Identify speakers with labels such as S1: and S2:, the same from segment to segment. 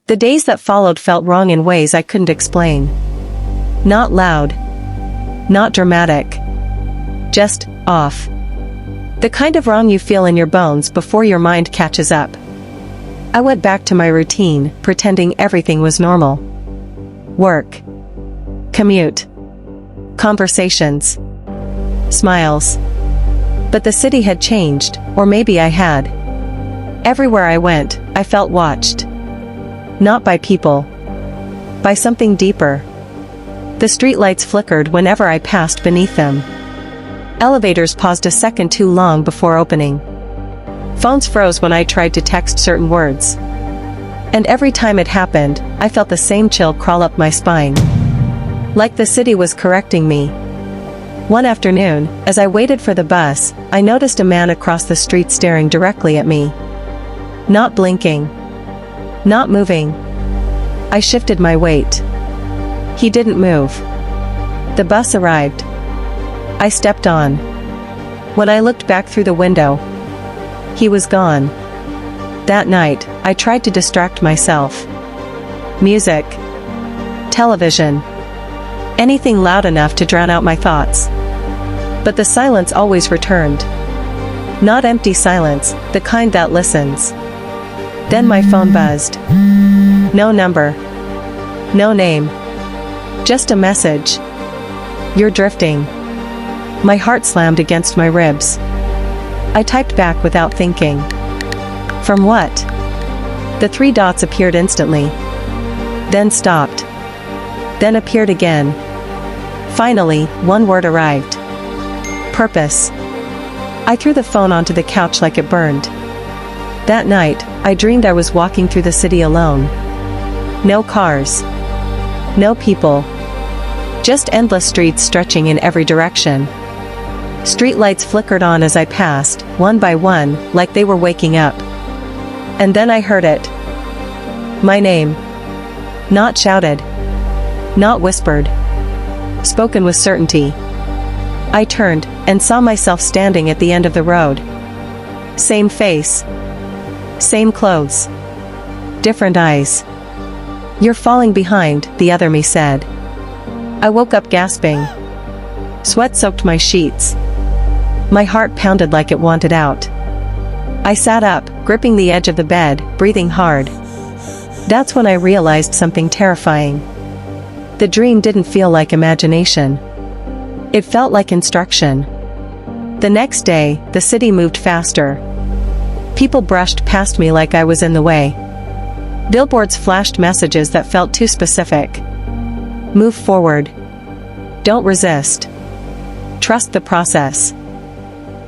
S1: The days that followed felt wrong in ways I couldn't explain. Not loud. Not dramatic. Just off. The kind of wrong you feel in your bones before your mind catches up. I went back to my routine, pretending everything was normal. Work. Commute. Conversations. Smiles. But the city had changed, or maybe I had. Everywhere I went, I felt watched. Not by people. By something deeper. The streetlights flickered whenever I passed beneath them. Elevators paused a second too long before opening. Phones froze when I tried to text certain words. And every time it happened, I felt the same chill crawl up my spine. Like the city was correcting me. One afternoon, as I waited for the bus, I noticed a man across the street staring directly at me. Not blinking. Not moving. I shifted my weight. He didn't move. The bus arrived. I stepped on. When I looked back through the window, he was gone. That night, I tried to distract myself. Music. Television. Anything loud enough to drown out my thoughts. But the silence always returned. Not empty silence, the kind that listens. Then my phone buzzed. No number. No name. Just a message. You're drifting. My heart slammed against my ribs. I typed back without thinking. From what? The 3 dots appeared instantly. Then stopped. Then appeared again. Finally, one word arrived. Purpose. I threw the phone onto the couch like it burned. That night, I dreamed I was walking through the city alone. No cars. No people. Just endless streets stretching in every direction. Streetlights flickered on as I passed, one by one, like they were waking up. And then I heard it. My name. Not shouted. Not whispered. Spoken with certainty. I turned, and saw myself standing at the end of the road. Same face. Same clothes. Different eyes. You're falling behind, the other me said. I woke up gasping. Sweat soaked my sheets. My heart pounded like it wanted out. I sat up, gripping the edge of the bed, breathing hard. That's when I realized something terrifying. The dream didn't feel like imagination. It felt like instruction. The next day, the city moved faster. People brushed past me like I was in the way. Billboards flashed messages that felt too specific. Move forward. Don't resist. Trust the process.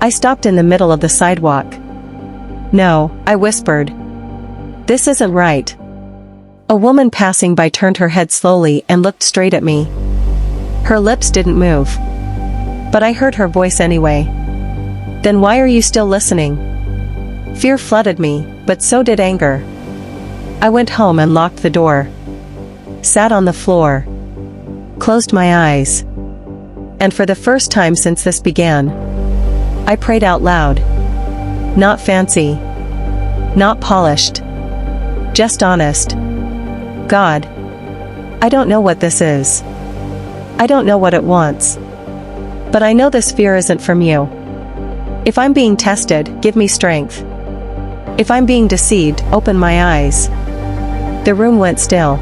S1: I stopped in the middle of the sidewalk. No, I whispered. This isn't right. A woman passing by turned her head slowly and looked straight at me. Her lips didn't move. But I heard her voice anyway. Then why are you still listening? Fear flooded me, but so did anger. I went home and locked the door. Sat on the floor. Closed my eyes. And for the first time since this began, I prayed out loud. Not fancy. Not polished. Just honest. God, I don't know what this is. I don't know what it wants. But I know this fear isn't from you. If I'm being tested, give me strength. If I'm being deceived, open my eyes. The room went still.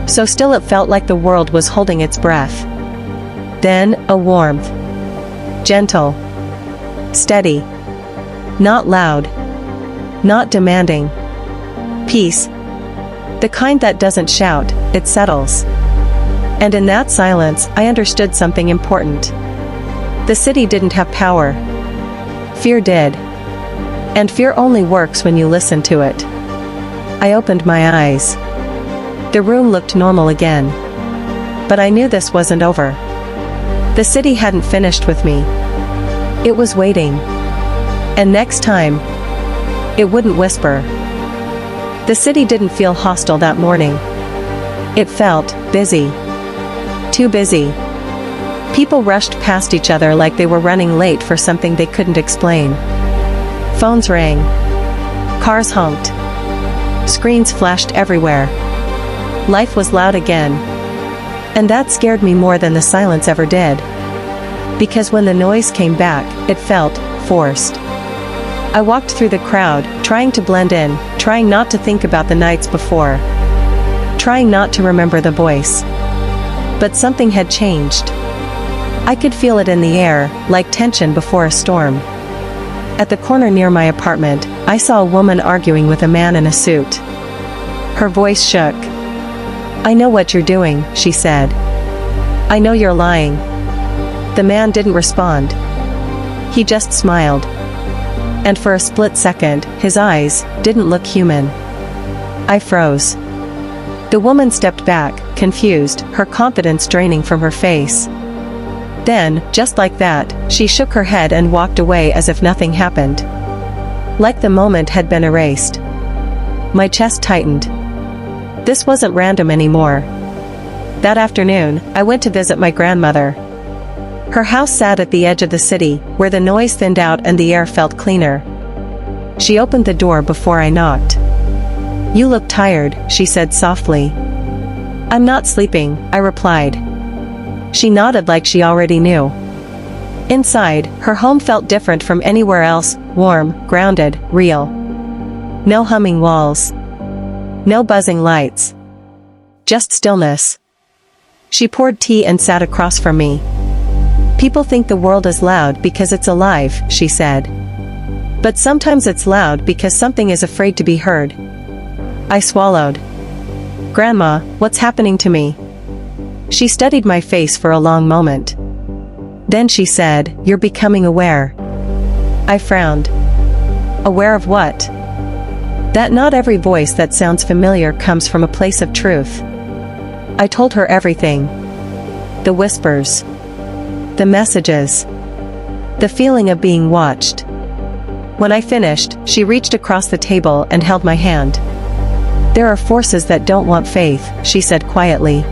S1: So still it felt like the world was holding its breath. Then, a warmth. Gentle. Steady. Not loud. Not demanding. Peace. The kind that doesn't shout, it settles. And in that silence, I understood something important. The city didn't have power. Fear did. And fear only works when you listen to it. I opened my eyes. The room looked normal again. But I knew this wasn't over. The city hadn't finished with me. It was waiting. And next time, it wouldn't whisper. The city didn't feel hostile that morning. It felt busy. Too busy. People rushed past each other like they were running late for something they couldn't explain. Phones rang. Cars honked. screens flashed everywhere. Life was loud again. And that scared me more than the silence ever did. Because when the noise came back, it felt forced. I walked through the crowd, trying to blend in, trying not to think about the nights before. Trying not to remember the voice. But something had changed. I could feel it in the air, like tension before a storm. At the corner near my apartment, I saw a woman arguing with a man in a suit. Her voice shook. "I know what you're doing," she said. "I know you're lying." The man didn't respond. He just smiled. And for a split second, his eyes didn't look human. I froze. The woman stepped back, confused, her confidence draining from her face. Then, just like that, she shook her head and walked away as if nothing happened. Like the moment had been erased. My chest tightened. This wasn't random anymore. That afternoon, I went to visit my grandmother. Her house sat at the edge of the city, where the noise thinned out and the air felt cleaner. She opened the door before I knocked. "You look tired," she said softly. "I'm not sleeping," I replied. She nodded like she already knew. Inside, her home felt different from anywhere else, warm, grounded, real. No humming walls. No buzzing lights. Just stillness. She poured tea and sat across from me. "People think the world is loud because it's alive," she said. "But sometimes it's loud because something is afraid to be heard." I swallowed. "Grandma, what's happening to me?" She studied my face for a long moment. Then she said, "You're becoming aware." I frowned. Aware of what? That not every voice that sounds familiar comes from a place of truth. I told her everything. The whispers. The messages. The feeling of being watched. When I finished, she reached across the table and held my hand. "There are forces that don't want faith," she said quietly.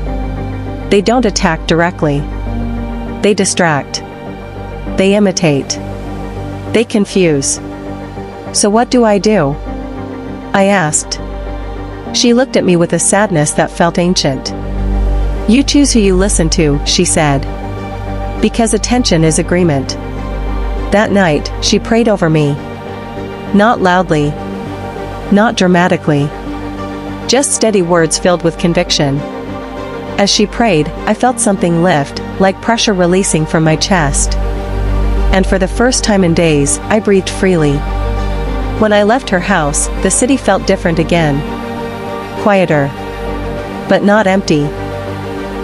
S1: "They don't attack directly. They distract. They imitate. They confuse. So what do I do?" I asked. She looked at me with a sadness that felt ancient. "You choose who you listen to," she said. "Because attention is agreement." That night, she prayed over me. Not loudly. Not dramatically. Just steady words filled with conviction. As she prayed, I felt something lift, like pressure releasing from my chest. And for the first time in days, I breathed freely. When I left her house, the city felt different again. Quieter. But not empty.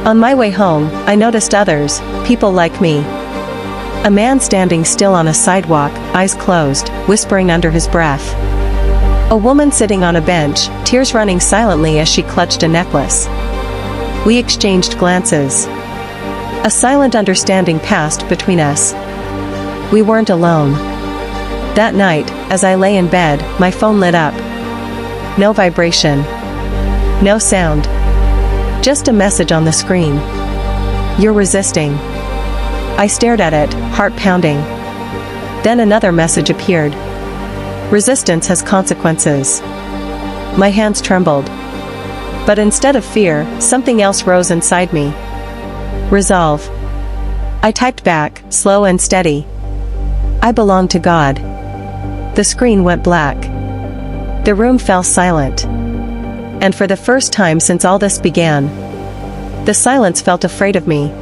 S1: On my way home, I noticed others, people like me. A man standing still on a sidewalk, eyes closed, whispering under his breath. A woman sitting on a bench, tears running silently as she clutched a necklace. We exchanged glances. A silent understanding passed between us. We weren't alone. That night, as I lay in bed, my phone lit up. No vibration. No sound. Just a message on the screen. "You're resisting." I stared at it, heart pounding. Then another message appeared. "Resistance has consequences." My hands trembled. But instead of fear, something else rose inside me. Resolve. I typed back, slow and steady. "I belong to God." The screen went black. The room fell silent. And for the first time since all this began, the silence felt afraid of me.